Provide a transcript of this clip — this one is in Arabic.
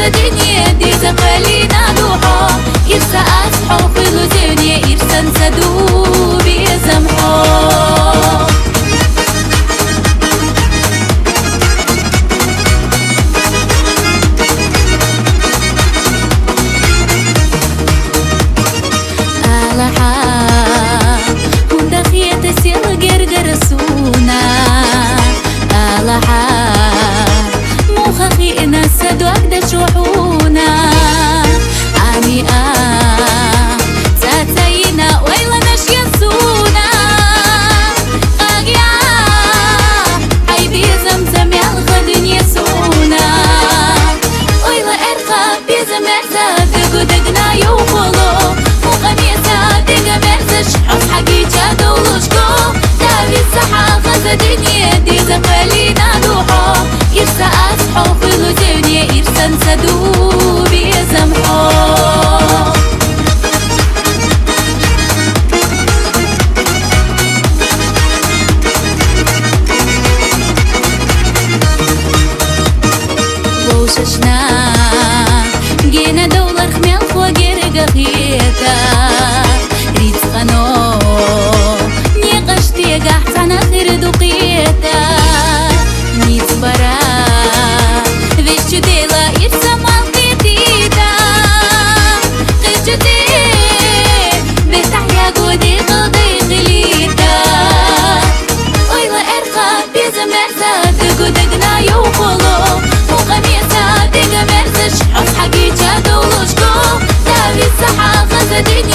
غزدني دي زقالينا دوحو يرسى أصحو في لزوني يرسى نسدو بيزمحو غزدني دي زقالينا دوحو يرسى أصحو في لزوني يرسى نسدو بيزمحو ووششنا جينا دولار خميل فوقير قخيتا ريت قنو نيقشتي قحتنا خير دقيتا نيت برا ذيش ديلا يرسى مالقيتيتا قجتي بتحيا قودي قضي غليتا ويلا ارخا بيزا مرزا دقودقنا يوقلو وقميسا دقا مرزش حص حقيتها دولوشكو دابي الصحا غزدني